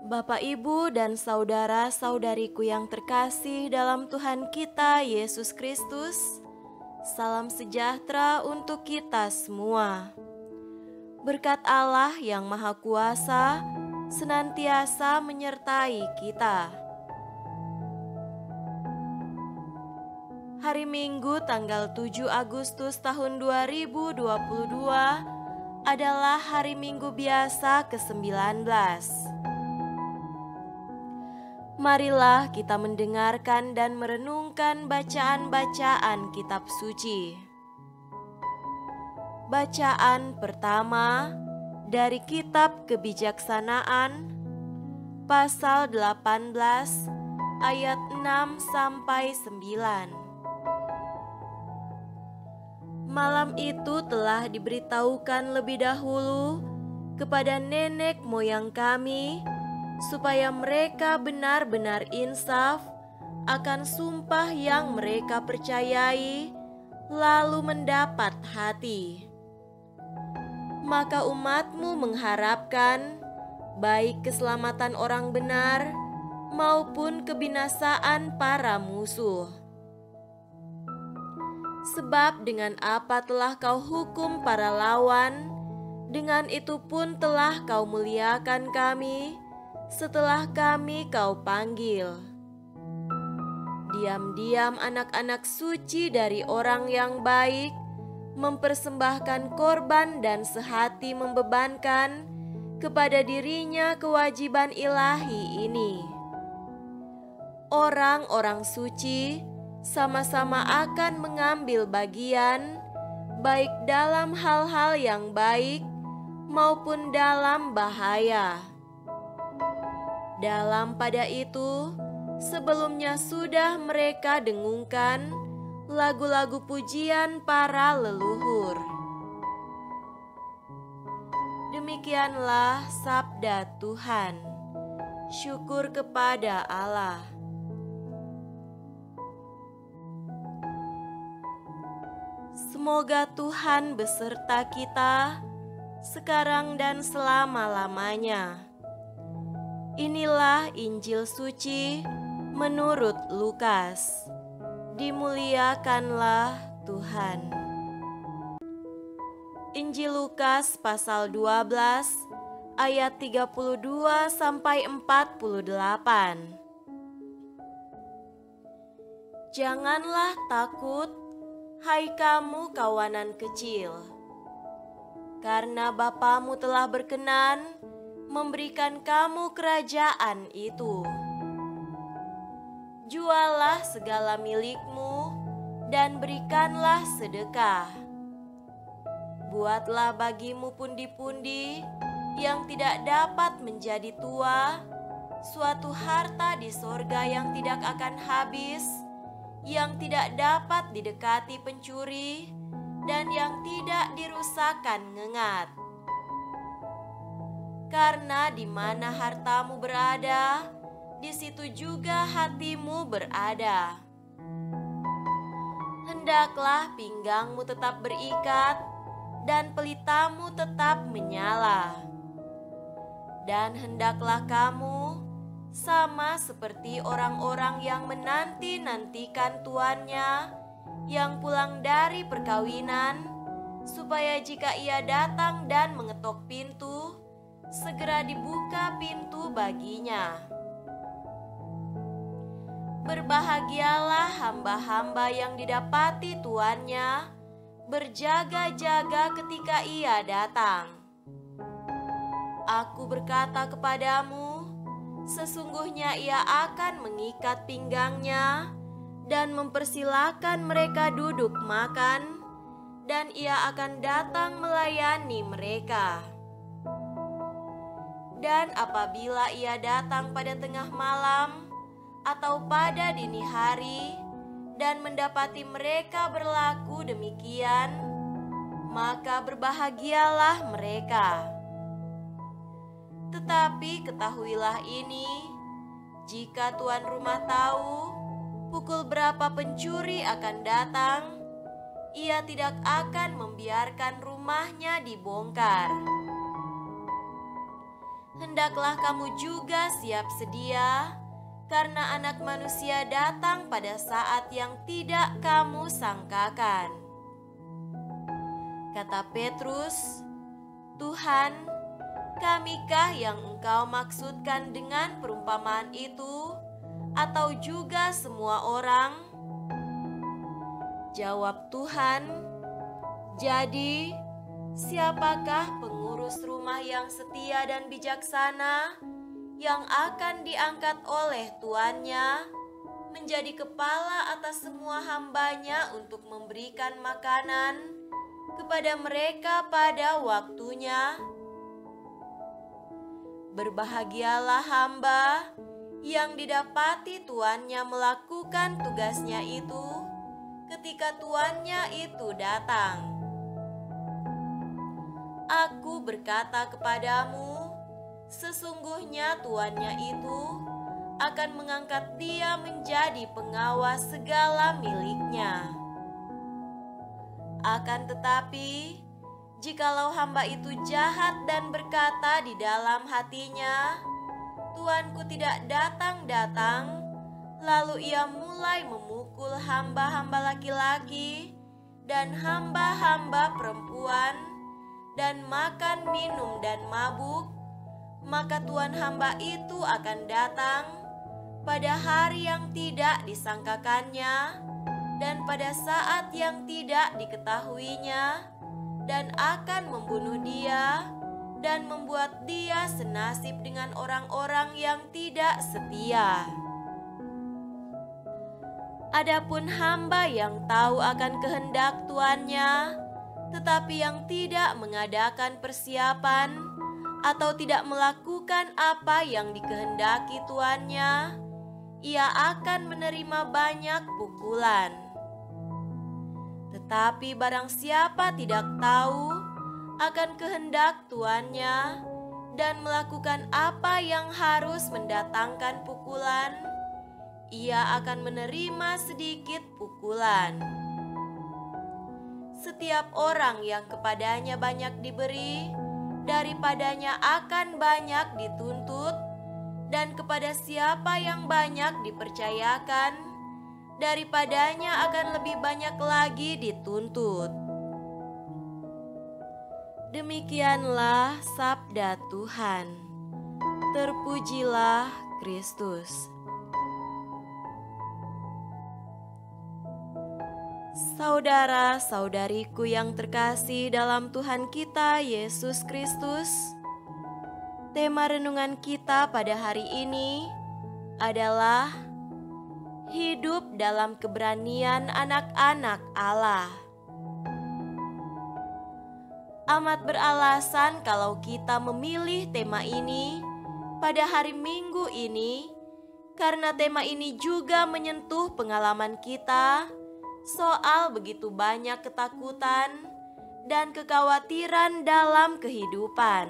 Bapak, Ibu, dan saudara-saudariku yang terkasih dalam Tuhan kita Yesus Kristus, salam sejahtera untuk kita semua. Berkat Allah yang Maha Kuasa senantiasa menyertai kita. Hari Minggu tanggal 7 Agustus tahun 2022 adalah hari Minggu biasa ke-19. Marilah kita mendengarkan dan merenungkan bacaan-bacaan kitab suci. Bacaan pertama dari kitab Kebijaksanaan, pasal 18 ayat 6 sampai 9. Malam itu telah diberitahukan lebih dahulu kepada nenek moyang kami, supaya mereka benar-benar insaf akan sumpah yang mereka percayai, lalu mendapat hati. Maka umatmu mengharapkan baik keselamatan orang benar maupun kebinasaan para musuh. Sebab dengan apa telah kau hukum para lawan, dengan itu pun telah kau muliakan kami setelah kami kau panggil. Diam-diam anak-anak suci dari orang yang baik mempersembahkan korban dan sehati membebankan kepada dirinya kewajiban ilahi ini. Orang-orang suci sama-sama akan mengambil bagian, baik dalam hal-hal yang baik maupun dalam bahaya. Dalam pada itu, sebelumnya sudah mereka dengungkan lagu-lagu pujian para leluhur. Demikianlah sabda Tuhan. Syukur kepada Allah. Semoga Tuhan beserta kita sekarang dan selama-lamanya. Inilah Injil suci menurut Lukas. Dimuliakanlah Tuhan. Injil Lukas pasal 12 ayat 32 sampai 48. Janganlah takut, hai kamu kawanan kecil, karena Bapamu telah berkenan memberikan kamu kerajaan itu. Jualah segala milikmu dan berikanlah sedekah. Buatlah bagimu pundi-pundi yang tidak dapat menjadi tua, suatu harta di sorga yang tidak akan habis, yang tidak dapat didekati pencuri, dan yang tidak dirusakkan ngengat. Karena di mana hartamu berada, di situ juga hatimu berada. Hendaklah pinggangmu tetap berikat dan pelitamu tetap menyala. Dan hendaklah kamu sama seperti orang-orang yang menanti-nantikan tuannya yang pulang dari perkawinan, supaya jika ia datang dan mengetok pintu, segera dibuka pintu baginya. Berbahagialah hamba-hamba yang didapati tuannya berjaga-jaga ketika ia datang. Aku berkata kepadamu, sesungguhnya ia akan mengikat pinggangnya dan mempersilakan mereka duduk makan, dan ia akan datang melayani mereka. Dan apabila ia datang pada tengah malam atau pada dini hari dan mendapati mereka berlaku demikian, maka berbahagialah mereka. Tetapi ketahuilah ini, jika tuan rumah tahu pukul berapa pencuri akan datang, ia tidak akan membiarkan rumahnya dibongkar. hendaklah kamu juga siap sedia, karena Anak Manusia datang pada saat yang tidak kamu sangkakan. Kata Petrus, "Tuhan, kamikah yang Engkau maksudkan dengan perumpamaan itu, atau juga semua orang?" Jawab Tuhan, "Jadi, siapakah pengurus rumah yang setia dan bijaksana yang akan diangkat oleh tuannya menjadi kepala atas semua hambanya untuk memberikan makanan kepada mereka pada waktunya? Berbahagialah hamba yang didapati tuannya melakukan tugasnya itu ketika tuannya itu datang. Aku berkata kepadamu, sesungguhnya tuannya itu akan mengangkat dia menjadi pengawas segala miliknya. Akan tetapi, jikalau hamba itu jahat dan berkata di dalam hatinya, 'Tuanku tidak datang-datang,' lalu ia mulai memukul hamba-hamba laki-laki dan hamba-hamba perempuan, dan makan, minum, dan mabuk, maka tuan hamba itu akan datang pada hari yang tidak disangkakannya dan pada saat yang tidak diketahuinya, dan akan membunuh dia dan membuat dia senasib dengan orang-orang yang tidak setia. Adapun hamba yang tahu akan kehendak tuannya, tetapi yang tidak mengadakan persiapan atau tidak melakukan apa yang dikehendaki tuannya, ia akan menerima banyak pukulan. Tetapi barang siapa tidak tahu akan kehendak tuannya dan melakukan apa yang harus mendatangkan pukulan, ia akan menerima sedikit pukulan. Setiap orang yang kepadanya banyak diberi, daripadanya akan banyak dituntut, dan kepada siapa yang banyak dipercayakan, daripadanya akan lebih banyak lagi dituntut." Demikianlah sabda Tuhan. Terpujilah Kristus. Saudara-saudariku yang terkasih dalam Tuhan kita Yesus Kristus, tema renungan kita pada hari ini adalah hidup dalam keberanian anak-anak Allah. Amat beralasan kalau kita memilih tema ini pada hari Minggu ini, karena tema ini juga menyentuh pengalaman kita soal begitu banyak ketakutan dan kekhawatiran dalam kehidupan.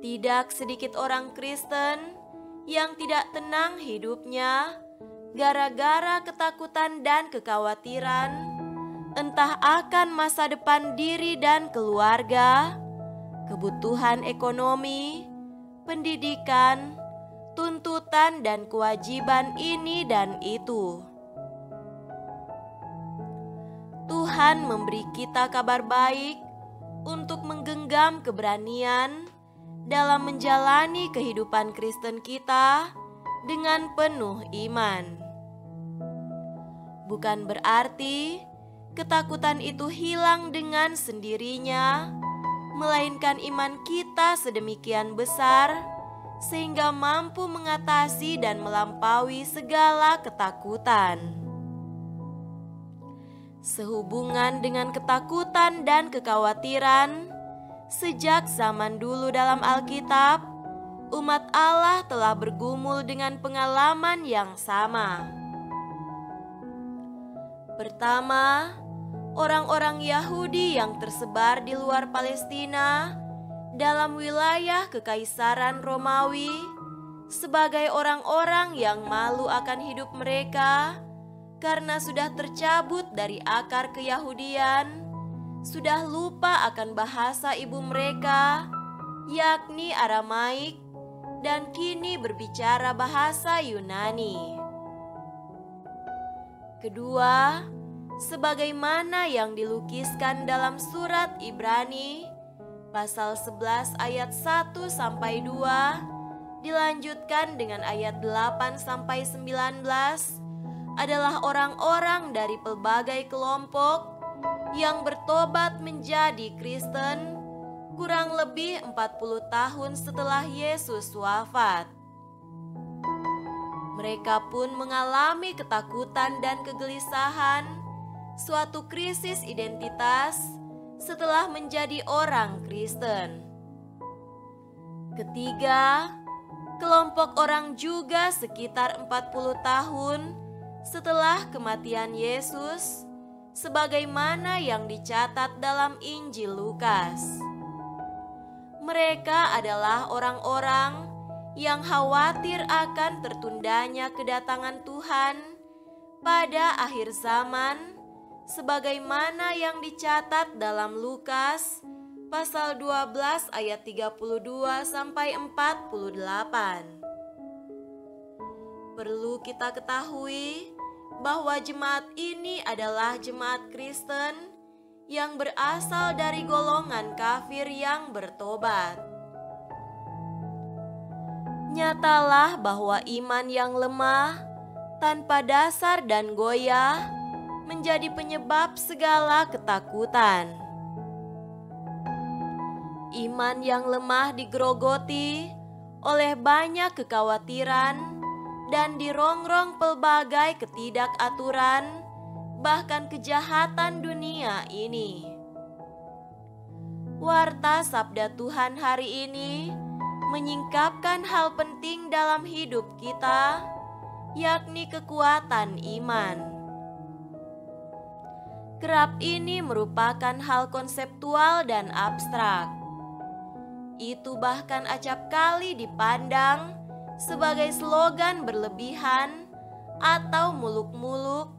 Tidak sedikit orang Kristen yang tidak tenang hidupnya gara-gara ketakutan dan kekhawatiran, entah akan masa depan diri dan keluarga, kebutuhan ekonomi, pendidikan, tuntutan dan kewajiban ini dan itu. Tuhan memberi kita kabar baik untuk menggenggam keberanian dalam menjalani kehidupan Kristen kita dengan penuh iman. Bukan berarti ketakutan itu hilang dengan sendirinya, melainkan iman kita sedemikian besar sehingga mampu mengatasi dan melampaui segala ketakutan. Sehubungan dengan ketakutan dan kekhawatiran, sejak zaman dulu dalam Alkitab, umat Allah telah bergumul dengan pengalaman yang sama. Pertama, orang-orang Yahudi yang tersebar di luar Palestina dalam wilayah Kekaisaran Romawi sebagai orang-orang yang malu akan hidup mereka karena sudah tercabut dari akar keyahudian, sudah lupa akan bahasa ibu mereka, yakni Aramaik, dan kini berbicara bahasa Yunani. Kedua, sebagaimana yang dilukiskan dalam surat Ibrani pasal 11 ayat 1 sampai 2, dilanjutkan dengan ayat 8 sampai 19, adalah orang-orang dari pelbagai kelompok yang bertobat menjadi Kristen kurang lebih 40 tahun setelah Yesus wafat. Mereka pun mengalami ketakutan dan kegelisahan, suatu krisis identitas setelah menjadi orang Kristen. Ketiga, kelompok orang juga sekitar 40 tahun setelah kematian Yesus, sebagaimana yang dicatat dalam Injil Lukas. Mereka adalah orang-orang yang khawatir akan tertundanya kedatangan Tuhan pada akhir zaman, sebagaimana yang dicatat dalam Lukas pasal 12 ayat 32 sampai 48. Perlu kita ketahui bahwa jemaat ini adalah jemaat Kristen yang berasal dari golongan kafir yang bertobat. Nyatalah bahwa iman yang lemah, tanpa dasar dan goyah, menjadi penyebab segala ketakutan. Iman yang lemah digerogoti oleh banyak kekhawatiran dan dirongrong pelbagai ketidakaturan, bahkan kejahatan dunia ini. Warta Sabda Tuhan hari ini menyingkapkan hal penting dalam hidup kita, yakni kekuatan iman. Kerap ini merupakan hal konseptual dan abstrak. Itu bahkan acap kali dipandang sebagai slogan berlebihan atau muluk-muluk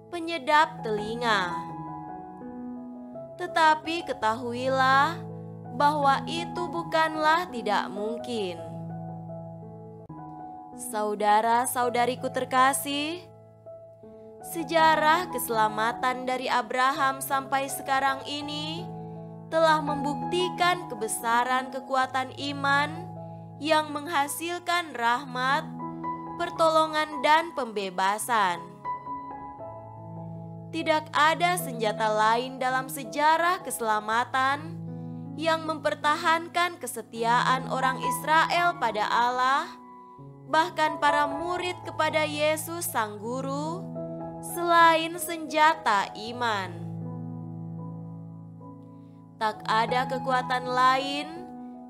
penyedap telinga. Tetapi ketahuilah bahwa itu bukanlah tidak mungkin. Saudara-saudariku terkasih, sejarah keselamatan dari Abraham sampai sekarang ini telah membuktikan kebesaran kekuatan iman yang menghasilkan rahmat, pertolongan, dan pembebasan. Tidak ada senjata lain dalam sejarah keselamatan yang mempertahankan kesetiaan orang Israel pada Allah, bahkan para murid kepada Yesus Sang Guru, selain senjata iman. Tak ada kekuatan lain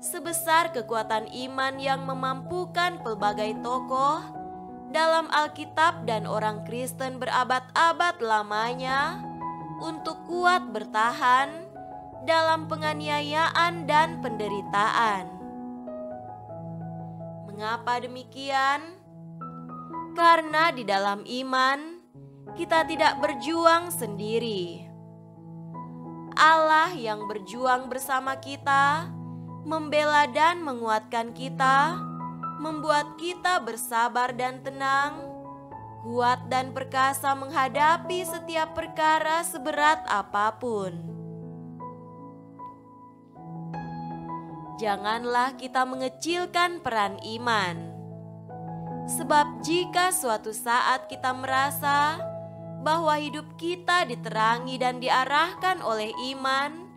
sebesar kekuatan iman yang memampukan pelbagai tokoh dalam Alkitab dan orang Kristen berabad-abad lamanya untuk kuat bertahan dalam penganiayaan dan penderitaan. Mengapa demikian? Karena di dalam iman kita tidak berjuang sendiri. Allah yang berjuang bersama kita, membela dan menguatkan kita, membuat kita bersabar dan tenang, kuat dan perkasa menghadapi setiap perkara seberat apapun. Janganlah kita mengecilkan peran iman. Sebab jika suatu saat kita merasa bahwa hidup kita diterangi dan diarahkan oleh iman,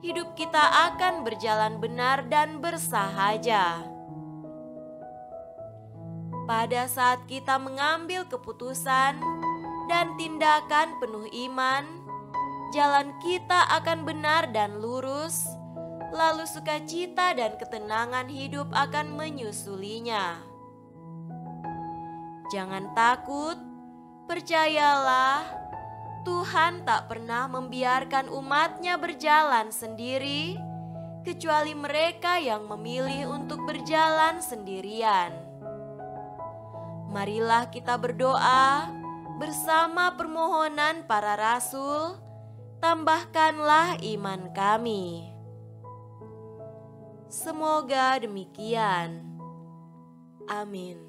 hidup kita akan berjalan benar dan bersahaja. Pada saat kita mengambil keputusan dan tindakan penuh iman, jalan kita akan benar dan lurus, lalu sukacita dan ketenangan hidup akan menyusulinya. Jangan takut, percayalah, Tuhan tak pernah membiarkan umat-Nya berjalan sendiri, kecuali mereka yang memilih untuk berjalan sendirian. Marilah kita berdoa bersama permohonan para rasul, tambahkanlah iman kami. Semoga demikian. Amin.